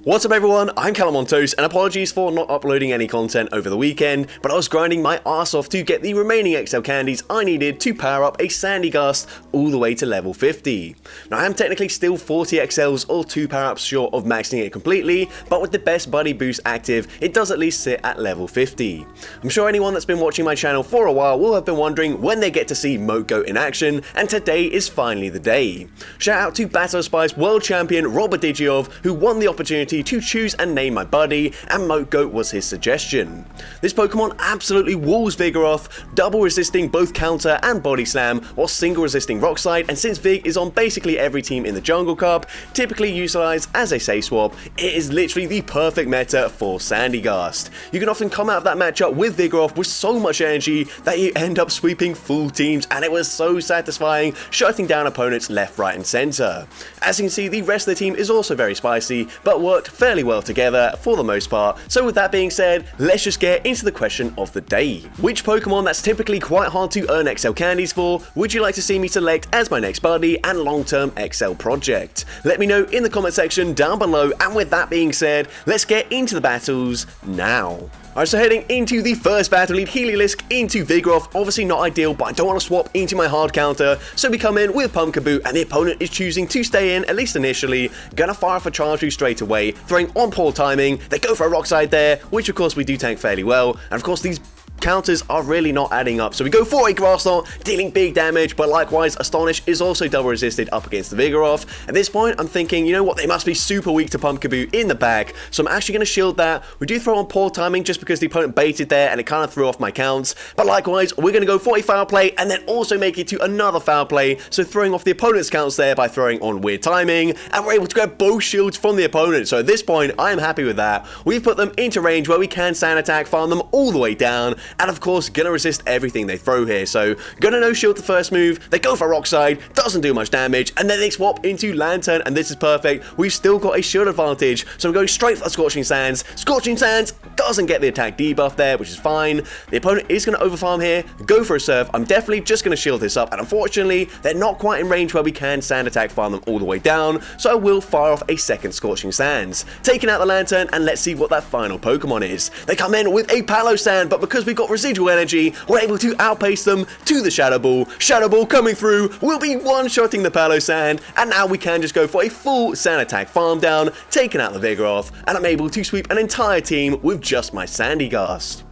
What's up everyone, I'm CallumOnToast and apologies for not uploading any content over the weekend, but I was grinding my arse off to get the remaining XL candies I needed to power up a Sandygast all the way to level 50. Now I am technically still 40 XLs or 2 power ups short of maxing it completely, but with the best buddy boost active, it does at least sit at level 50. I'm sure anyone that's been watching my channel for a while will have been wondering when they get to see Moatgoat in action, and today is finally the day. Shout out to Battle Spice World Champion Robert Vigoroth, who won the opportunity to choose and name my buddy, and Moatgoat was his suggestion. This Pokemon absolutely walls Vigoroth, double resisting both counter and body slam, while single resisting rock slide, and since Vig is on basically every team in the Jungle Cup, typically utilized as a safe swap, it is literally the perfect meta for Sandygast. You can often come out of that matchup with Vigoroth with so much energy that you end up sweeping full teams, and it was so satisfying shutting down opponents left, right and center. As you can see, the rest of the team is also very spicy, but worked fairly well together for the most part. So with that being said, let's just get into the question of the day. Which Pokemon that's typically quite hard to earn XL candies for would you like to see me select as my next buddy and long-term XL project? Let me know in the comment section down below, and with that being said, let's get into the battles now. Alright, so heading into the first battle, lead Heliolisk into Vigoroth. Obviously not ideal, but I don't want to swap into my hard counter, so we come in with Pumpkaboo, and the opponent is choosing to stay in, at least initially. Gonna fire off a charge through straight away, throwing on poor timing. They go for a rock slide there, which of course we do tank fairly well, and of course these counters are really not adding up, so we go for a Grass Knot, dealing big damage, but likewise Astonish is also double resisted up against the Vigoroth. At this point I'm thinking, you know what, they must be super weak to Pumpkaboo in the back, so I'm actually going to shield that. We do throw on poor timing just because the opponent baited there and it kind of threw off my counts, but likewise we're going to go for a foul play and then also make it to another foul play, so throwing off the opponent's counts there by throwing on weird timing, and we're able to grab both shields from the opponent. So at this point I am happy with that. We've put them into range where we can sand attack, farm them all the way down, and of course gonna resist everything they throw here. So gonna no shield the first move, they go for rock slide, doesn't do much damage, and then they swap into Lantern, and this is perfect. We've still got a shield advantage, so we're going straight for the Scorching Sands. Scorching Sands doesn't get the attack debuff there, which is fine. The opponent is gonna overfarm here, go for a Surf. I'm definitely just gonna shield this up, and unfortunately they're not quite in range where we can sand attack farm them all the way down, so I will fire off a second Scorching Sands, taking out the Lantern, and let's see what that final Pokemon is. They come in with a Palo Sand, but because we've got residual energy, we're able to outpace them to the Shadow Ball. Shadow Ball coming through, we'll be one-shotting the Palo Sand, and now we can just go for a full sand attack farm down, taking out the Vigoroth, and I'm able to sweep an entire team with just my Sandygast.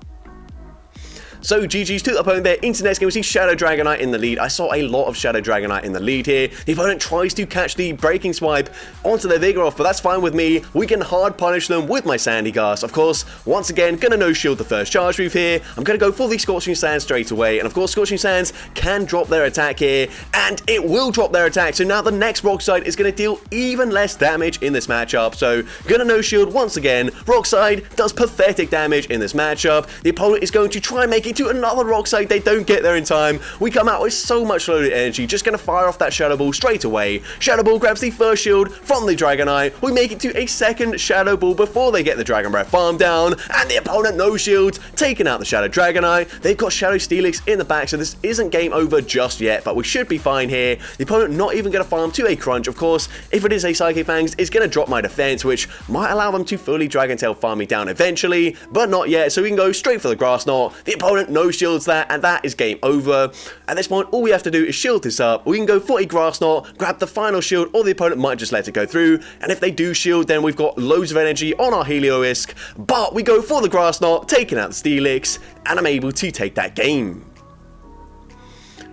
So GG's to the opponent there. Into next game, we see Shadow Dragonite in the lead. I saw a lot of Shadow Dragonite in the lead here. The opponent tries to catch the Breaking Swipe onto their Vigoroth, but that's fine with me. We can hard punish them with my Sandygast. Of course, once again, gonna no shield the first charge move here. I'm gonna go for the Scorching Sands straight away, and of course Scorching Sands can drop their attack here, and it will drop their attack. So now the next Rock Slide is gonna deal even less damage in this matchup. So gonna no shield once again. Rock Slide does pathetic damage in this matchup. The opponent is going to try and make it to another rock slide. They don't get there in time. We come out with so much loaded energy, just gonna fire off that Shadow Ball straight away. Shadow Ball grabs the first shield from the Dragonite. We make it to a second Shadow Ball before they get the Dragon Breath farm down, and the opponent no shields, taking out the Shadow Dragonite. They've got Shadow Steelix in the back, so this isn't game over just yet, but we should be fine here. The opponent not even gonna farm to a Crunch. Of course, if it is a Psychic Fangs, it's gonna drop my defense, which might allow them to fully Dragon Tail farm me down eventually, but not yet, so we can go straight for the Grass Knot. The opponent no shields that, and that is game over. At this point, all we have to do is shield this up. We can go for a Grass Knot, grab the final shield, or the opponent might just let it go through, and if they do shield, then we've got loads of energy on our Heliolisk, but we go for the Grass Knot, taking out the Steelix, and I'm able to take that game.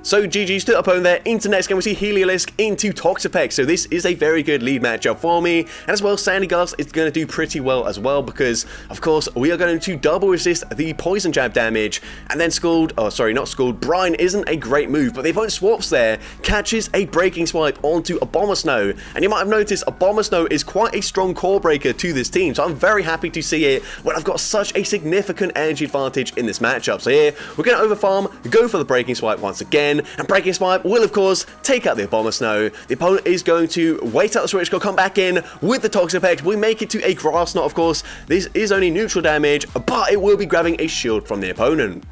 So GG's to the opponent there. Into next game, we see Heliolisk into Toxapex. So this is a very good lead matchup for me. And as well, Sandygast is going to do pretty well as well, because of course we are going to double resist the Poison Jab damage. And then Scald, oh sorry, not Scald, Brine isn't a great move, but the opponent swaps there, catches a Breaking Swipe onto Abomasnow. And you might have noticed Abomasnow is quite a strong core breaker to this team. So I'm very happy to see it when I've got such a significant energy advantage in this matchup. So here, we're going to overfarm, go for the Breaking Swipe once again. And Breaking Swipe will, of course, take out the Abomasnow. The opponent is going to wait out the switch, go come back in with the Toxapex. We make it to a Grass Knot, of course. This is only neutral damage, but it will be grabbing a shield from the opponent.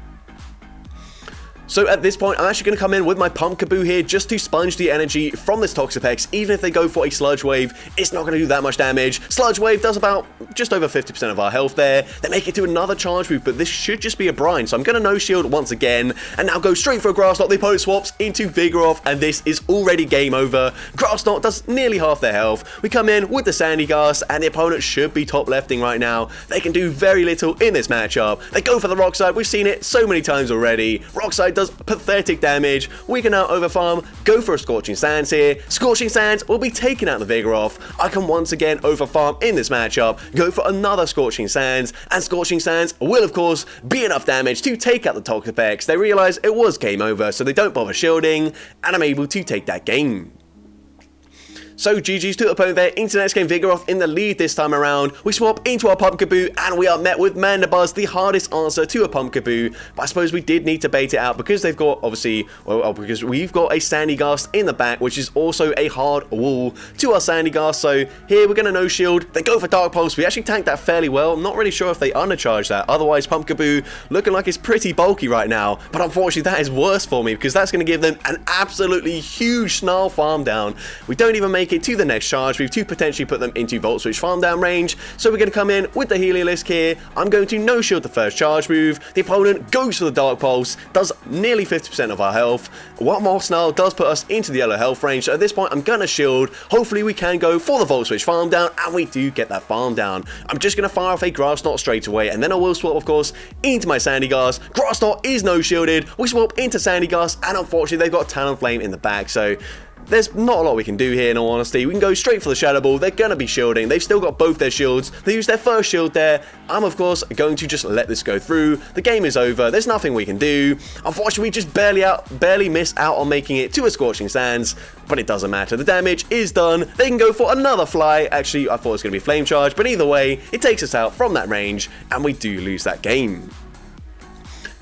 So at this point, I'm actually going to come in with my Pumpkaboo here just to sponge the energy from this Toxapex. Even if they go for a Sludge Wave, it's not going to do that much damage. Sludge Wave does about just over 50% of our health there. They make it to another charge move, but this should just be a brine. So I'm going to no shield once again, and now go straight for a Grass Knot. The opponent swaps into Vigoroth, and this is already game over. Grass Knot does nearly half their health. We come in with the Sandygast, and the opponent should be top lefting right now. They can do very little in this matchup. They go for the Rock Slide. We've seen it so many times already. Rock Slide does pathetic damage. We can now overfarm, go for a Scorching Sands here. Scorching Sands will be taking out the Vigoroth. I can once again overfarm in this matchup, go for another Scorching Sands, and Scorching Sands will of course be enough damage to take out the Toxapex. They realize it was game over, so they don't bother shielding, and I'm able to take that game. So GG's to the opponent there, into the next game, Vigoroth in the lead this time around. We swap into our Pumpkaboo, and we are met with Mandibuzz, the hardest answer to a Pumpkaboo. But I suppose we did need to bait it out because they've got, obviously, well, because we've got a Sandygast in the back, which is also a hard wall to our Sandygast. So here we're going to no shield. They go for Dark Pulse. We actually tanked that fairly well. I'm not really sure if they undercharged that. Otherwise, Pumpkaboo looking like it's pretty bulky right now. But unfortunately, that is worse for me because that's going to give them an absolutely huge Snarl farm down. We don't even make it to the next charge. We've to potentially put them into Volt Switch farm down range. So we're going to come in with the Heliolisk here. I'm going to no shield the first charge move. The opponent goes for the Dark Pulse, does nearly 50% of our health. One more Snarl does put us into the yellow health range. So at this point, I'm going to shield. Hopefully we can go for the Volt Switch farm down, and we do get that farm down. I'm just going to fire off a Grass Knot straight away, and then I will swap, of course, into my Sandygast. Grass Knot is no shielded. We swap into Sandygast, and unfortunately they've got Talonflame in the back. So there's not a lot we can do here, in all honesty. We can go straight for the Shadow Ball. They're going to be shielding. They've still got both their shields. They used their first shield there. I'm, of course, going to just let this go through. The game is over. There's nothing we can do. Unfortunately, we just barely miss out on making it to a Scorching Sands, but it doesn't matter. The damage is done. They can go for another fly. Actually, I thought it was going to be Flame Charge, but either way, it takes us out from that range, and we do lose that game.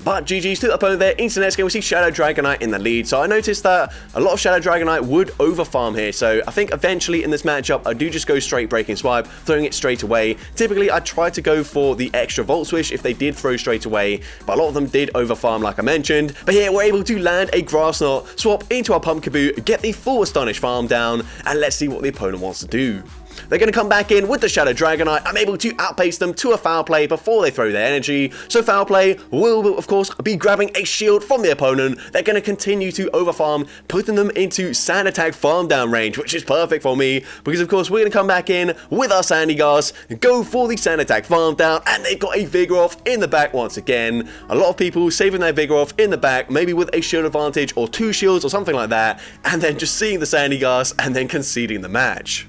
But GG's to the opponent there. Into the next game, we see Shadow Dragonite in the lead. So I noticed that a lot of Shadow Dragonite would overfarm here. So I think eventually in this matchup, I do just go straight Breaking Swipe, throwing it straight away. Typically, I try to go for the extra Volt Switch if they did throw straight away. But a lot of them did overfarm, like I mentioned. But here, we're able to land a Grass Knot, swap into our Pumpkaboo, get the full Astonish farm down, and let's see what the opponent wants to do. They're going to come back in with the Shadow Dragonite. I'm able to outpace them to a Foul Play before they throw their energy. So Foul Play will, of course, be grabbing a shield from the opponent. They're going to continue to overfarm, putting them into Sand Attack farm down range, which is perfect for me because, of course, we're going to come back in with our Sandygast, go for the Sand Attack farm down, and they've got a Vigoroth in the back once again. A lot of people saving their Vigoroth in the back, maybe with a shield advantage or 2 shields or something like that, and then just seeing the Sandygast and then conceding the match.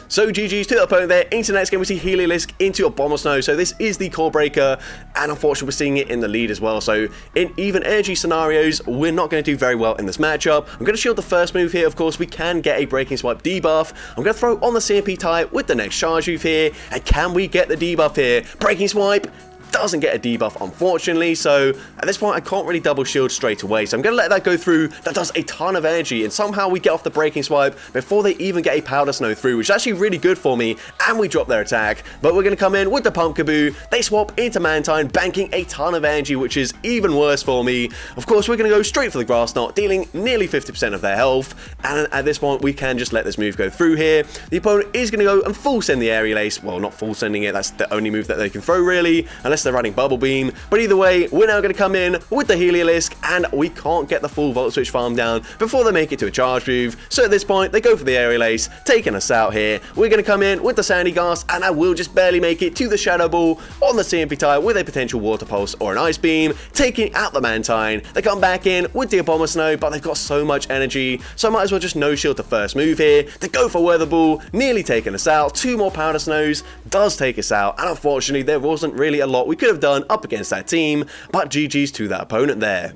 So GG's to the opponent there. Into the next game, we see Heliolisk into a Abomasnow. So this is the Core Breaker, and unfortunately we're seeing it in the lead as well. So in even energy scenarios, we're not going to do very well in this matchup. I'm going to shield the first move here. Of course, we can get a Breaking Swipe debuff. I'm going to throw on the CMP type with the next charge move here. And can we get the debuff here? Breaking Swipe doesn't get a debuff, unfortunately, so at this point I can't really double shield straight away, so I'm going to let that go through. That does a ton of energy, and somehow we get off the Breaking Swipe before they even get a Powder Snow through, which is actually really good for me, and we drop their attack. But we're going to come in with the Pumpkaboo. They swap into Mantine, banking a ton of energy, which is even worse for me. Of course, we're going to go straight for the Grass Knot, dealing nearly 50% of their health, and at this point we can just let this move go through here. The opponent is going to go and full send the Aerial Ace. Well, not full sending it, that's the only move that they can throw really, unless they're running Bubble Beam. But either way, we're now going to come in with the Heliolisk, and we can't get the full Volt Switch farm down before they make it to a charge move. So at this point, they go for the Aerial Ace, taking us out here. We're going to come in with the Sandygast, and I will just barely make it to the Shadow Ball on the CMP type with a potential Water Pulse or an Ice Beam, taking out the Mantine. They come back in with the Abomasnow, but they've got so much energy, so I might as well just no shield the first move here. They go for Weather Ball, nearly taking us out. 2 more Powder Snows does take us out, and unfortunately there wasn't really a lot we could have done up against that team, but GG's to that opponent there.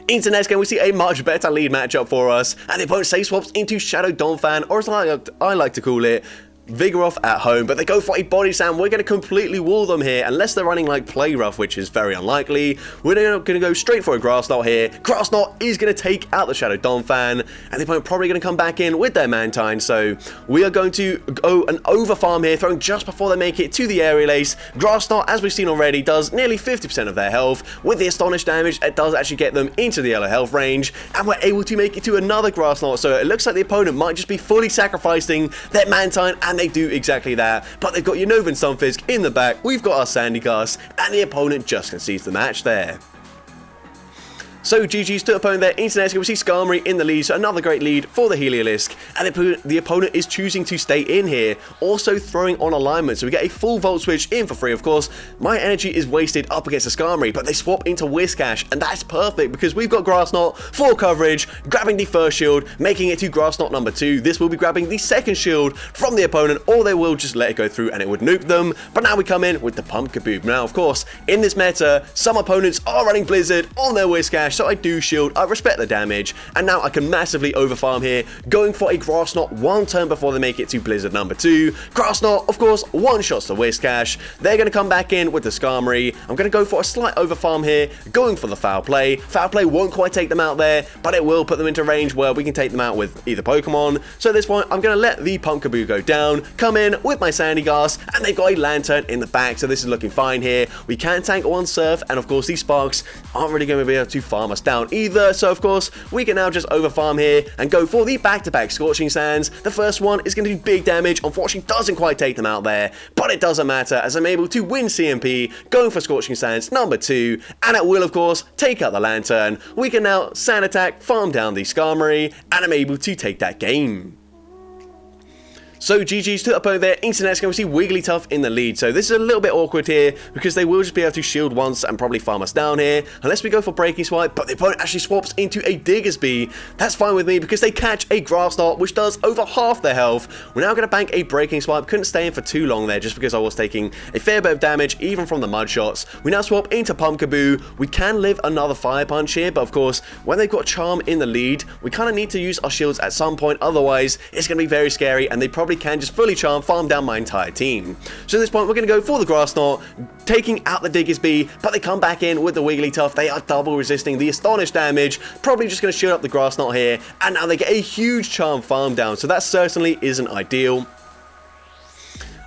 Into the next game, we see a much better lead matchup for us, and the opponent safe swaps into Shadow Donphan, or as I like to call it, Vigoroth at home, but they go for a body slam. We're going to completely wall them here, unless they're running like Play Rough, which is very unlikely. We're going to go straight for a Grass Knot here. Grass Knot is going to take out the Shadow Donphan, and the opponent probably going to come back in with their Mantine, so we are going to go an over farm here, throwing just before they make it to the Aerial Ace. Grass Knot, as we've seen already, does nearly 50% of their health. With the Astonish damage, it does actually get them into the yellow health range, and we're able to make it to another Grass Knot, so it looks like the opponent might just be fully sacrificing their Mantine, and they do exactly that. But they've got Unova and Stunfisk in the back, we've got our Sandygast, and the opponent just concedes the match there. So GG's to opponent there. Internet, we see Skarmory in the lead, so another great lead for the Heliolisk, and the opponent is choosing to stay in here, also throwing on alignment, so we get a full Volt Switch in for free, of course. My energy is wasted up against the Skarmory, but they swap into Whiscash, and that's perfect, because we've got Grass Knot for coverage, grabbing the first shield, making it to Grass Knot number 2. This will be grabbing the second shield from the opponent, or they will just let it go through and it would nuke them, but now we come in with the Pump Kaboob. Now, of course, in this meta, some opponents are running Blizzard on their Whiscash, so I do shield, I respect the damage, and now I can massively overfarm here, going for a Grass Knot one turn before they make it to Blizzard number 2. Grass Knot, of course, one-shots the Whiscash. They're going to come back in with the Skarmory. I'm going to go for a slight overfarm here, going for the Foul Play. Foul Play won't quite take them out there, but it will put them into range where we can take them out with either Pokemon. So at this point, I'm going to let the Pump Kaboo go down, come in with my Sandygast, and they've got a Lantern in the back, so this is looking fine here. We can tank one Surf, and of course, these Sparks aren't really going to be able to farm us down either, so of course we can now just overfarm here and go for the back-to-back Scorching Sands. The first one is going to do big damage, unfortunately doesn't quite take them out there, but it doesn't matter as I'm able to win CMP, going for Scorching Sands number 2, and it will of course take out the Lantern. We can now Sand Attack, farm down the Skarmory, and I'm able to take that game. So GG's to the opponent there. Internet's going to see Wigglytuff in the lead. So this is a little bit awkward here because they will just be able to shield once and probably farm us down here unless we go for Breaking Swipe, but the opponent actually swaps into a Diggersby. That's fine with me because they catch a Grass Knot, which does over half their health. We're now going to bank a Breaking Swipe. Couldn't stay in for too long there just because I was taking a fair bit of damage even from the Mud Shots. We now swap into Pump Kaboo. We can live another Fire Punch here, but of course when they've got Charm in the lead, we kind of need to use our shields at some point, otherwise it's going to be very scary and they probably can just fully charm, farm down my entire team. So at this point, we're going to go for the Grass Knot, taking out the Diggersby, but they come back in with the Wigglytuff. They are double resisting the Astonish damage, probably just going to shield up the Grass Knot here, and now they get a huge charm farm down, so that certainly isn't ideal.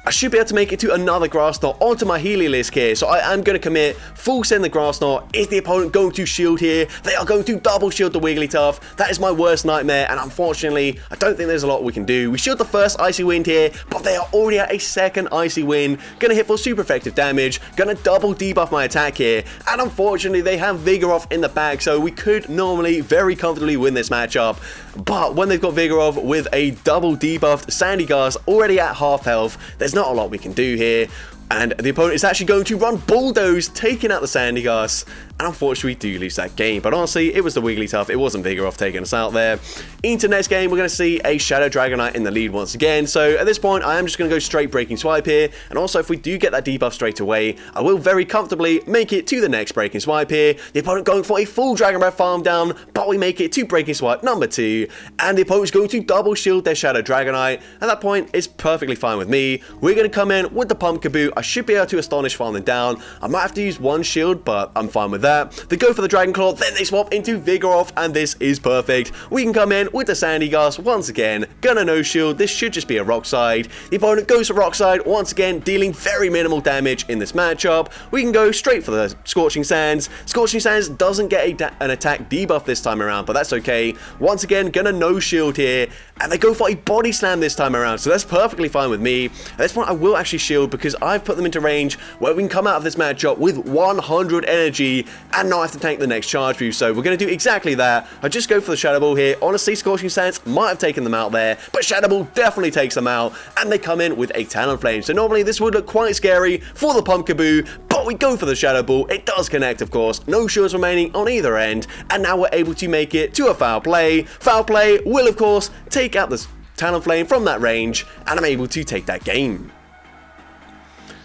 I should be able to make it to another Grass Knot onto my Heliolisk here, so I am going to commit, full send the Grass Knot. Is the opponent going to shield here? They are going to double shield the Wigglytuff. That is my worst nightmare, and unfortunately, I don't think there's a lot we can do. We shield the first Icy Wind here, but they are already at a second Icy Wind. Going to hit for super effective damage, going to double debuff my attack here, and unfortunately, they have Vigoroth in the back, so we could normally very comfortably win this matchup. But when they've got Vigoroth with a double debuffed Sandygast already at half health, there's not a lot we can do here. And the opponent is actually going to run Bulldoze, taking out the Sandygast. And unfortunately, we do lose that game. But honestly, it was the Wigglytuff. It wasn't Vigoroth taking us out there. Into next game, we're going to see a Shadow Dragonite in the lead once again. So at this point, I am just going to go straight Breaking Swipe here. And also, if we do get that debuff straight away, I will very comfortably make it to the next Breaking Swipe here. The opponent going for a full Dragon Breath farm down, but we make it to Breaking Swipe number 2. And the opponent's going to double shield their Shadow Dragonite. At that point, it's perfectly fine with me. We're going to come in with the Pump Kaboo. I should be able to Astonish farm them down. I might have to use one shield, but I'm fine with that. They go for the Dragon Claw, then they swap into Vigoroth, and this is perfect. We can come in with the Sandygast once again. Gonna no shield. This should just be a Rock Slide. The opponent goes for Rock Slide once again, dealing very minimal damage in this matchup. We can go straight for the Scorching Sands. Scorching Sands doesn't get an attack debuff this time around, but that's okay. Once again, gonna no shield here, and they go for a Body Slam this time around, so that's perfectly fine with me. At this point, I will actually shield because I've put them into range where we can come out of this matchup with 100 energy and not have to tank the next charge view. So we're going to do exactly that. I just go for the Shadow Ball here. Honestly, Scorching Sands might have taken them out there, but Shadow Ball definitely takes them out, and they come in with a Talonflame. So normally this would look quite scary for the Pump Kaboo, but we go for the Shadow Ball. It does connect, of course. No shields remaining on either end, and now we're able to make it to a Foul Play. Foul Play will, of course, take out the Talonflame from that range, and I'm able to take that game.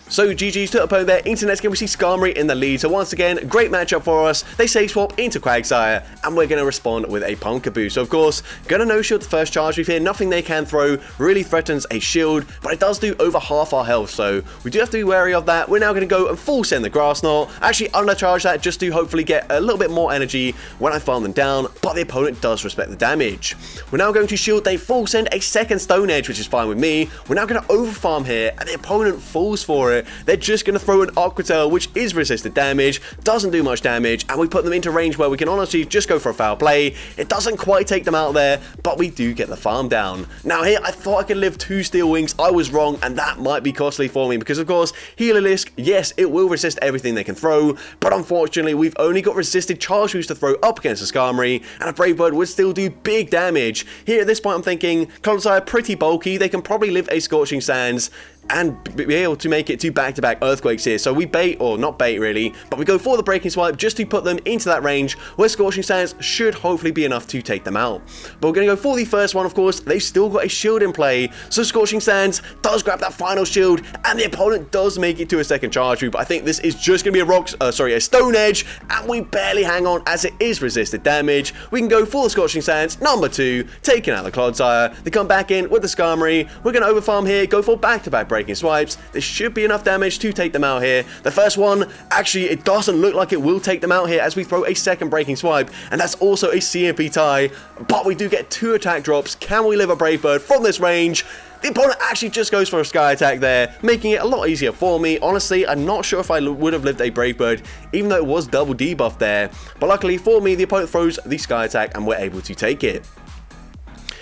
So GG's to the opponent there. Into next game we see Skarmory in the lead. So once again, great matchup for us. They save swap into Quagsire, and we're going to respond with a Pumpkaboo. So of course, going to no-shield the first charge. We fear nothing they can throw really threatens a shield, but it does do over half our health, so we do have to be wary of that. We're now going to go and full send the Grass Knot. Actually undercharge that just to hopefully get a little bit more energy when I farm them down, but the opponent does respect the damage. We're now going to shield. They full send a second Stone Edge, which is fine with me. We're now going to overfarm here, and the opponent falls for it. They're just going to throw an Aqua Tail, which is resisted damage, doesn't do much damage, and we put them into range where we can honestly just go for a foul play. It doesn't quite take them out there, but we do get the farm down. Now here, I thought I could live 2 Steel Wings. I was wrong, and that might be costly for me because, of course, Heliolisk, yes, it will resist everything they can throw, but unfortunately, we've only got resisted Charge Boost to throw up against a Skarmory, and a Brave Bird would still do big damage. Here at this point, I'm thinking, Clodagh pretty bulky. They can probably live a Scorching Sands and be able to make it to back-to-back Earthquakes here. So we bait, or not bait really, but we go for the Breaking Swipe just to put them into that range where Scorching Sands should hopefully be enough to take them out. But we're going to go for the first one, of course. They've still got a shield in play, so Scorching Sands does grab that final shield, and the opponent does make it to a second charge move. But I think this is just going to be a Stone Edge, and we barely hang on as it is resisted damage. We can go for the Scorching Sands, number 2, taking out the Clodagh. They come back in with the Skarmory. We're going to overfarm here, go for back-to-back Breaking Swipes. This should be enough damage to take them out here. The first one, actually, it doesn't look like it will take them out here as we throw a second Breaking Swipe, and that's also a CMP tie, but we do get 2 attack drops. Can we live a Brave Bird from this range? The opponent actually just goes for a Sky Attack there, making it a lot easier for me. Honestly, I'm not sure if I would have lived a Brave Bird, even though it was double debuff there, but luckily for me, the opponent throws the Sky Attack, and we're able to take it.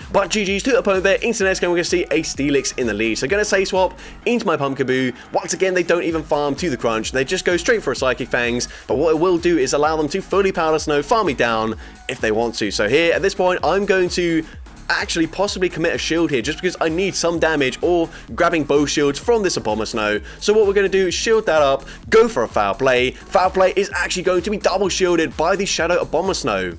But GG's to the opponent there. Into the next game, we're going to see a Steelix in the lead. So going to save swap into my Pumpkaboo. Once again, they don't even farm to the crunch. They just go straight for a Psychic Fangs. But what it will do is allow them to fully Powder Snow, farm me down if they want to. So here, at this point, I'm going to actually possibly commit a shield here just because I need some damage or grabbing both shields from this Abomasnow. So what we're going to do is shield that up, go for a Foul Play. Foul Play is actually going to be double shielded by the Shadow Abomasnow.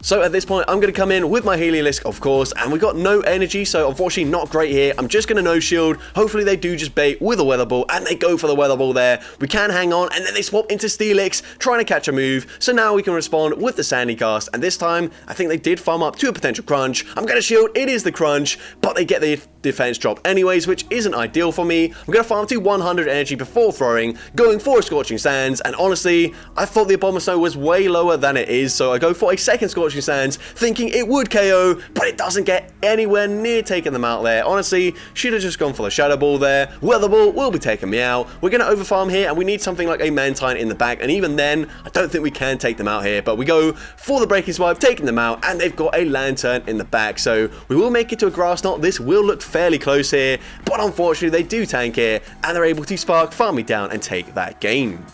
So at this point, I'm going to come in with my Heliolisk, of course, and we got no energy, so unfortunately not great here. I'm just going to no-shield. Hopefully they do just bait with a Weather Ball, and they go for the Weather Ball there. We can hang on, and then they swap into Steelix, trying to catch a move. So now we can respond with the Sandygast, and this time, I think they did farm up to a potential crunch. I'm going to shield. It is the crunch, but they get the defense drop anyways, which isn't ideal for me. I'm going to farm to 100 energy before throwing, going for a Scorching Sands, and honestly, I thought the Abomasnow was way lower than it is, so I go for a second Scorching Sands, thinking it would KO, but it doesn't get anywhere near taking them out there. Honestly, should have just gone for the Shadow Ball there. Weather Ball will be taking me out. We're going to overfarm here, and we need something like a Mantine in the back, and even then, I don't think we can take them out here, but we go for the Breaking Swipe, taking them out, and they've got a Lantern in the back, so we will make it to a Grass Knot. This will look fairly close here, but unfortunately, they do tank here, and they're able to Spark, farm me down, and take that game.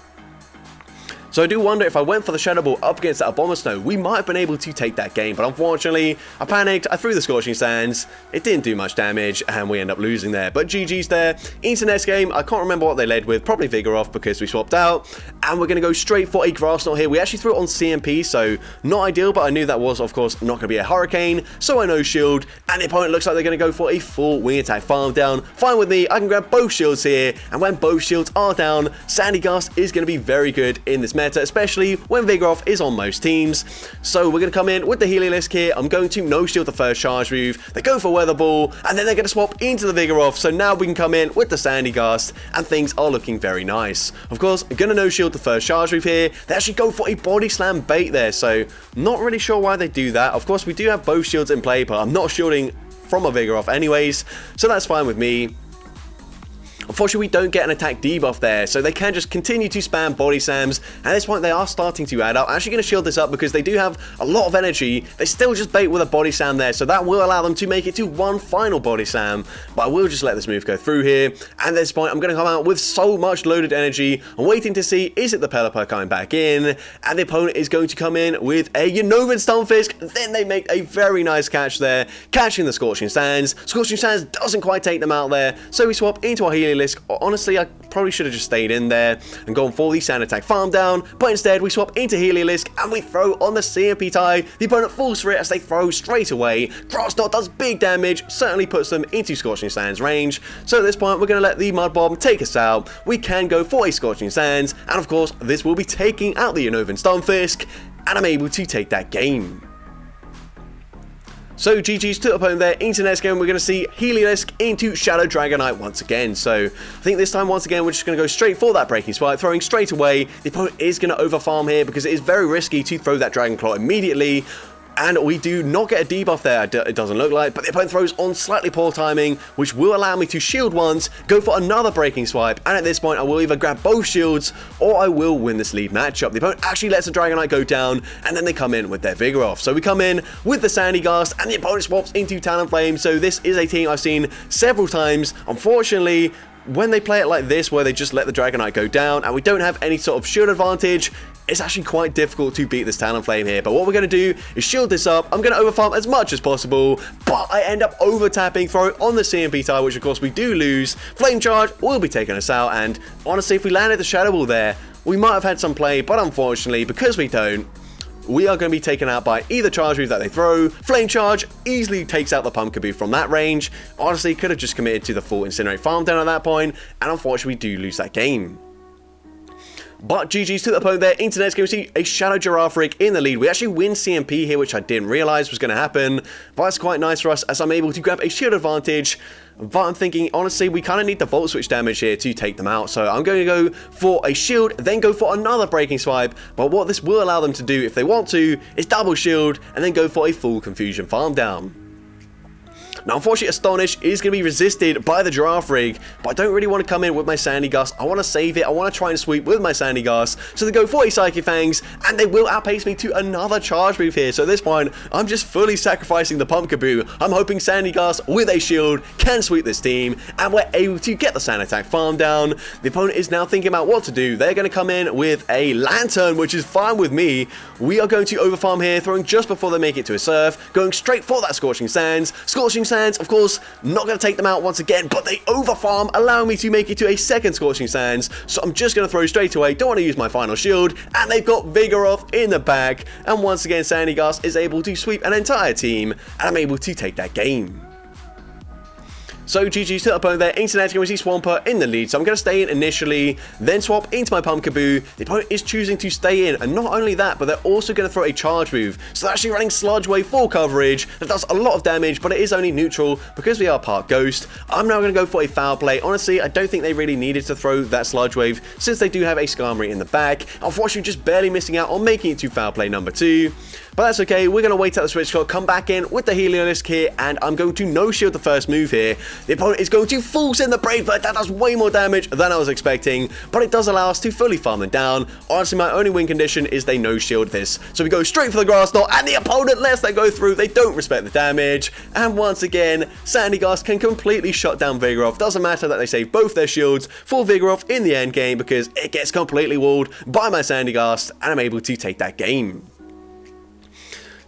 So I do wonder if I went for the Shadow Ball up against that Abomasnow, we might have been able to take that game. But unfortunately, I panicked, I threw the Scorching Sands, it didn't do much damage, and we end up losing there. But GG's there. Into next game, I can't remember what they led with, probably Vigoroth because we swapped out. And we're going to go straight for a Grass Knot here. We actually threw it on CMP, so not ideal, but I knew that was, of course, not going to be a Hurricane. So I no-shield, and the opponent looks like they're going to go for a full Wing Attack farm down. Fine with me, I can grab both shields here, and when both shields are down, Sandygast is going to be very good in this meta, especially when Vigoroth is on most teams. So we're going to come in with the Heliolisk here. I'm going to no-shield the first charge move. They go for Weather Ball, and then they're going to swap into the Vigoroth. So now we can come in with the Sandygast, and things are looking very nice. Of course, I'm going to no-shield the first charge move here. They actually go for a Body Slam bait there, so not really sure why they do that. Of course, we do have both shields in play, but I'm not shielding from a Vigoroth anyways, so that's fine with me. Unfortunately, we don't get an attack debuff there, so they can just continue to spam Body Slams. At this point, they are starting to add up. I'm actually going to shield this up because they do have a lot of energy. They still just bait with a Body Slam there, so that will allow them to make it to one final Body Slam. But I will just let this move go through here. And at this point, I'm going to come out with so much loaded energy. I'm waiting to see, is it the Pelipper coming back in? And the opponent is going to come in with a Unova Stunfisk. Then they make a very nice catch there, catching the Scorching Sands. Scorching Sands doesn't quite take them out there, so we swap into our Heliolisk. Heliolisk. Honestly, I probably should have just stayed in there and gone for the Sand Attack Farm Down, but instead we swap into Heliolisk and we throw on the CMP tie. The opponent falls for it as they throw straight away. Grass Knot does big damage, certainly puts them into Scorching Sands range. So at this point, we're going to let the Mud Bomb take us out. We can go for a Scorching Sands, and of course, this will be taking out the Unnovan Stunfisk, and I'm able to take that game. So GG's to the opponent there. Into next game, we're going to see Heliolisk into Shadow Dragonite once again. So I think this time, once again, we're just going to go straight for that Breaking Swipe, throwing straight away. The opponent is going to overfarm here because it is very risky to throw that Dragon Claw immediately. And we do not get a debuff there, it doesn't look like, but the opponent throws on slightly poor timing, which will allow me to shield once, go for another Breaking Swipe, and at this point I will either grab both shields, or I will win this lead matchup. The opponent actually lets the Dragonite go down, and then they come in with their Vigoroth. So we come in with the Sandygast, and the opponent swaps into Talonflame, so this is a team I've seen several times. Unfortunately, when they play it like this, where they just let the Dragonite go down, and we don't have any sort of shield advantage, it's actually quite difficult to beat this Talonflame here. But what we're going to do is shield this up. I'm going to overfarm as much as possible, but I end up over-tapping, throwing on the CMP tie, which of course we do lose. Flame Charge will be taking us out, and honestly, if we landed the Shadow Ball there, we might have had some play, but unfortunately, because we don't, we are going to be taken out by either Charge Move that they throw. Flame Charge easily takes out the Pumpkaboo from that range. Honestly, could have just committed to the full Incinerate Farm Down at that point, and unfortunately, we do lose that game. But GG's to the opponent there. Into next game, we see a Shadow Girafarig in the lead. We actually win CMP here, which I didn't realize was going to happen. But it's quite nice for us as I'm able to grab a shield advantage. But I'm thinking, honestly, we kind of need the Volt Switch damage here to take them out. So I'm going to go for a shield, then go for another Breaking Swipe. But what this will allow them to do, if they want to, is double shield and then go for a full Confusion Farm Down. Now, unfortunately, Astonish is going to be resisted by the Girafarig, but I don't really want to come in with my Sandygast. I want to save it. I want to try and sweep with my Sandygast. So they go for a Psychic Fangs, and they will outpace me to another Charge Move here. So at this point, I'm just fully sacrificing the Pumpkaboo. I'm hoping Sandygast with a shield can sweep this team, and we're able to get the Sand Attack Farm Down. The opponent is now thinking about what to do. They're going to come in with a Lantern, which is fine with me. We are going to overfarm here, throwing just before they make it to a Surf, going straight for that Scorching Sands. Scorching Sands, of course, not going to take them out once again, but they overfarm, allowing me to make it to a second Scorching Sands. So I'm just going to throw straight away, don't want to use my final shield, and they've got Vigoroth in the back, and once again Sandygast is able to sweep an entire team, and I'm able to take that game. So GG's to the opponent there. Into next game, we see Swampert in the lead. So I'm going to stay in initially, then swap into my Pumpkaboo. The opponent is choosing to stay in, and not only that, but they're also going to throw a Charge Move. So they're actually running Sludge Wave full coverage. That does a lot of damage, but it is only neutral because we are part Ghost. I'm now going to go for a Foul Play. Honestly, I don't think they really needed to throw that Sludge Wave since they do have a Skarmory in the back. Unfortunately, just barely missing out on making it to Foul Play number 2. But that's okay, we're going to wait out the switch clock, come back in with the Heliolisk here, and I'm going to no-shield the first move here. The opponent is going to full send the Brave Bird. That does way more damage than I was expecting, but it does allow us to fully farm them down. Honestly, my only win condition is they no-shield this. So we go straight for the Grass Knot, and the opponent lets that go through. They don't respect the damage, and once again, Sandygast can completely shut down Vigoroth. Doesn't matter that they save both their shields for Vigoroth in the end game because it gets completely walled by my Sandygast, and I'm able to take that game.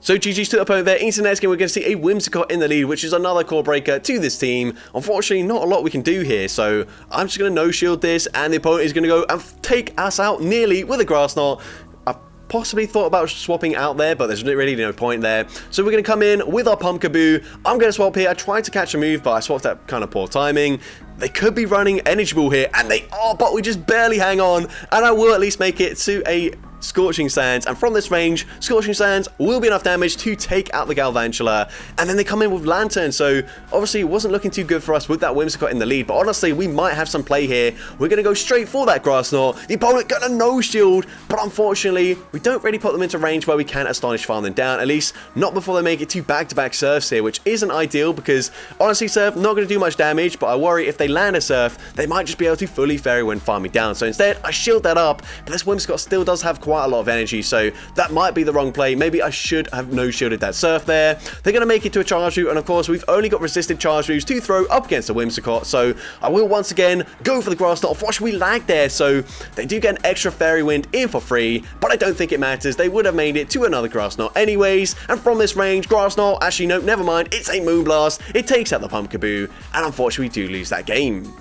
So GG's to the opponent there. Into the next game, we're going to see a Whimsicott in the lead, which is another core breaker to this team. Unfortunately, not a lot we can do here, so I'm just going to no-shield this, and the opponent is going to go and take us out nearly with a Grass Knot. I possibly thought about swapping out there, but there's really no point there. So we're going to come in with our Pumpkaboo. I'm going to swap here. I tried to catch a move, but I swapped at kind of poor timing. They could be running Energy Ball here, and they are, but we just barely hang on, and I will at least make it to a Scorching Sands, and from this range, Scorching Sands will be enough damage to take out the Galvantula, and then they come in with Lantern, so obviously it wasn't looking too good for us with that Whimsicott in the lead, but honestly, we might have some play here. We're going to go straight for that Grass Knot. The opponent got a no-shield, but unfortunately, we don't really put them into range where we can Astonish Farm them down, at least not before they make it to back-to-back Surfs here, which isn't ideal because, honestly, Surf, not going to do much damage, but I worry if they land a Surf, they might just be able to fully Fairy Wind farm me down, so instead, I shield that up, but this Whimsicott still does have quite a lot of energy, so that might be the wrong play. Maybe I should have no-shielded that Surf there. They're going to make it to a Charge Route, and of course, we've only got resisted Charge Routes to throw up against the Whimsicott, so I will once again go for the Grass Knot. Unfortunately, we lagged there, so they do get an extra Fairy Wind in for free, but I don't think it matters. They would have made it to another Grass Knot anyways, and from this range, Grass Knot, actually, no, never mind, it's a Moonblast. It takes out the Pumpkaboo, and unfortunately, we do lose that game.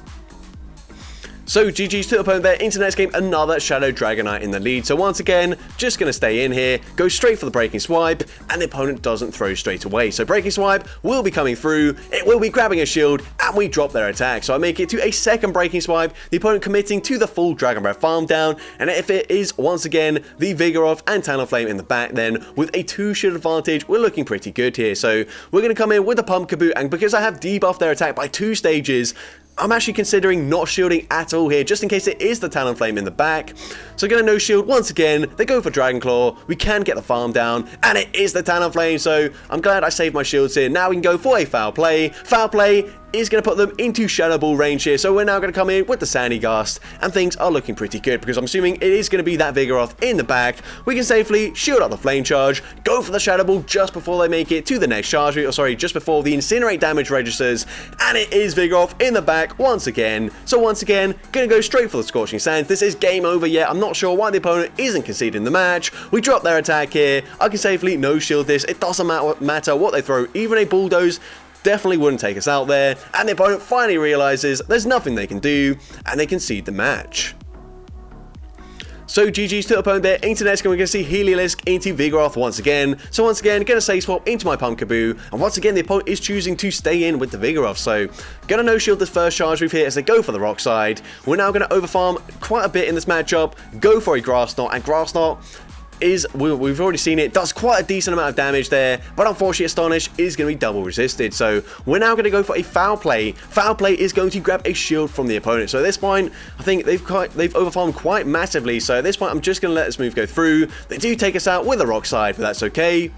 So GG's to the opponent there. Into next game, another Shadow Dragonite in the lead. So once again, just going to stay in here, go straight for the Breaking Swipe, and the opponent doesn't throw straight away. So Breaking Swipe will be coming through, it will be grabbing a shield, and we drop their attack. So I make it to a second Breaking Swipe, the opponent committing to the full Dragon Breath farm down, and if it is once again the Vigoroth and Talonflame in the back, then with a 2-shield advantage, we're looking pretty good here. So we're going to come in with the Pump Kaboot, and because I have debuffed their attack by 2 stages, I'm actually considering not shielding at all here, just in case it is the Talonflame in the back. So going to no shield once again, they go for Dragon Claw, we can get the farm down, and it is the Talonflame, so I'm glad I saved my shields here. Now we can go for a Foul Play. Foul Play is going to put them into Shadow Ball range here, so we're now going to come in with the Sandygast, and things are looking pretty good, because I'm assuming it is going to be that Vigoroth in the back. We can safely shield up the Flame Charge, go for the Shadow Ball just before they make it to the next charge, or sorry, just before the Incinerate damage registers, and it is Vigoroth in the back once again. So once again, going to go straight for the Scorching Sands. This is game over yet. I'm not sure why the opponent isn't conceding the match. We drop their attack here. I can safely no shield this. It doesn't matter what they throw. Even a Bulldoze definitely wouldn't take us out there, and the opponent finally realizes there's nothing they can do, and they concede the match. So GG's to the opponent there. Into next game, we're going to see Heliolisk into Vigoroth once again. So once again, going to Safe Swap into my Pump Kaboo, and once again, the opponent is choosing to stay in with the Vigoroth. So going to no shield this first charge move here as they go for the Rock Side. We're now going to overfarm quite a bit in this matchup, go for a Grass Knot, and Grass Knot is, we've already seen it, does quite a decent amount of damage there, but unfortunately Astonish is going to be double resisted. So we're now going to go for a Foul Play. Foul Play is going to grab a shield from the opponent. So at this point, I think they've overfarmed quite massively. So at this point, I'm just going to let this move go through. They do take us out with a Rock Side, but that's okay.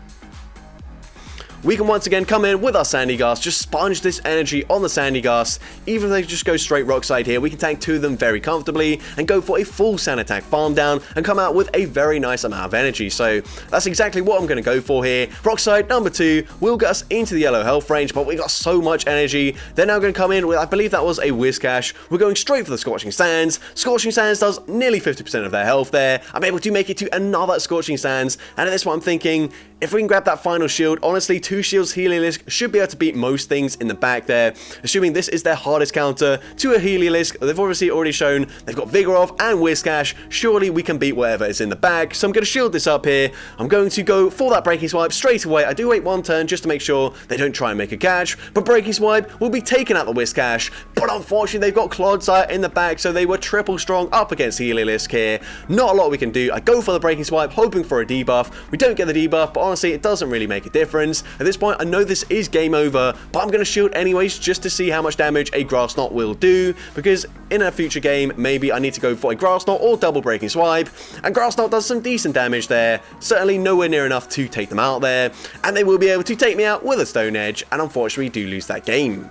We can once again come in with our Sandygast, just sponge this energy on the Sandygast. Even if they just go straight Rock Side here, we can tank 2 of them very comfortably and go for a full Sand Attack farm down and come out with a very nice amount of energy. So that's exactly what I'm going to go for here. Rock Side number 2 will get us into the yellow health range, but we got so much energy. They're now going to come in with, I believe that was a Whiscash. We're going straight for the Scorching Sands. Scorching Sands does nearly 50% of their health there. I'm able to make it to another Scorching Sands, and at this one I'm thinking, if we can grab that final shield, honestly, 2 shields Heliolisk should be able to beat most things in the back there, assuming this is their hardest counter to a Heliolisk. They've obviously already shown they've got Vigoroth and Whiscash. Surely we can beat whatever is in the back, so I'm going to shield this up here. I'm going to go for that Breaking Swipe straight away. I do wait 1 turn just to make sure they don't try and make a catch, but Breaking Swipe will be taking out the Whiscash, but unfortunately they've got Clodsire in the back, so they were triple strong up against Heliolisk here. Not a lot we can do. I go for the Breaking Swipe, hoping for a debuff. We don't get the debuff, but honestly, it doesn't really make a difference. At this point, I know this is game over, but I'm going to shield anyways just to see how much damage a Grass Knot will do, because in a future game, maybe I need to go for a Grass Knot or double Breaking Swipe, and Grass Knot does some decent damage there. Certainly nowhere near enough to take them out there, and they will be able to take me out with a Stone Edge, and unfortunately do lose that game.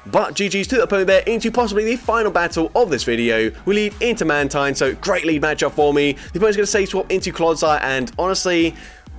But GG's to the opponent there into possibly the final battle of this video. We lead into Mantine, so great lead matchup for me. The opponent's going to Safe Swap into Clodsire, and honestly,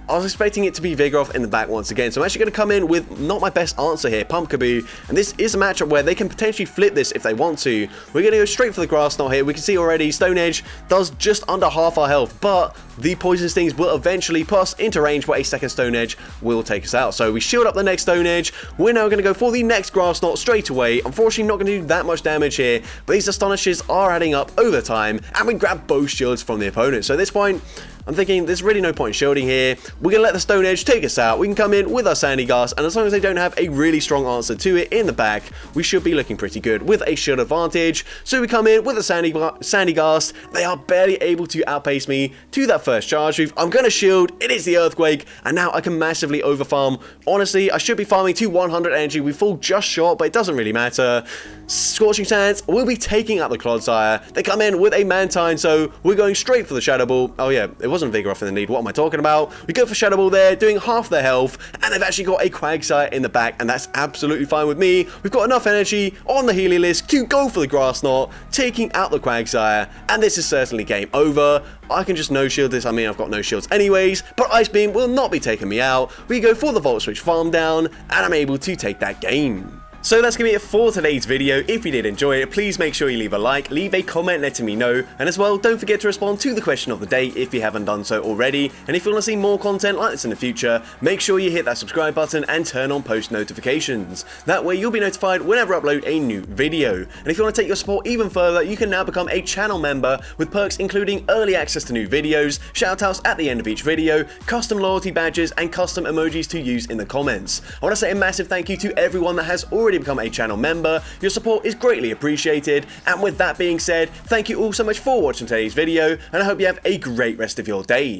I was expecting it to be Vigoroth in the back once again, so I'm actually going to come in with not my best answer here, Pump Kaboo, and this is a matchup where they can potentially flip this if they want to. We're going to go straight for the Grass Knot here. We can see already Stone Edge does just under half our health, but the Poison Stings will eventually put us into range where a second Stone Edge will take us out. So we shield up the next Stone Edge. We're now going to go for the next Grass Knot straight away. Unfortunately, not going to do that much damage here, but these Astonishes are adding up over time, and we grab both shields from the opponent. So at this point, I'm thinking there's really no point in shielding here. We're going to let the Stone Edge take us out. We can come in with our Sandygast, and as long as they don't have a really strong answer to it in the back, we should be looking pretty good with a shield advantage. So we come in with a Sandygast. They are barely able to outpace me to that first charge move. I'm going to shield. It is the Earthquake, and now I can massively overfarm. Honestly, I should be farming to 100 energy. We fall just short, but it doesn't really matter. Scorching Sands will be taking out the Clodsire. They come in with a Mantine, so we're going straight for the Shadow Ball. Oh yeah, it wasn't Vigoroth in the lead. What am I talking about? We go for Shadow Ball there, doing half their health, and they've actually got a Quagsire in the back, and that's absolutely fine with me. We've got enough energy on the Heliolisk to go for the Grass Knot, taking out the Quagsire, and this is certainly game over. I can just no-shield this. I mean, I've got no shields anyways, but Ice Beam will not be taking me out. We go for the Volt Switch farm down, and I'm able to take that game. So that's going to be it for today's video. If you did enjoy it, please make sure you leave a like, leave a comment letting me know, and as well, don't forget to respond to the question of the day if you haven't done so already. And if you want to see more content like this in the future, make sure you hit that subscribe button and turn on post notifications. That way you'll be notified whenever I upload a new video. And if you want to take your support even further, you can now become a channel member with perks including early access to new videos, shoutouts at the end of each video, custom loyalty badges, and custom emojis to use in the comments. I want to say a massive thank you to everyone that has already become a channel member. Your support is greatly appreciated, and with that being said, thank you all so much for watching today's video, and I hope you have a great rest of your day.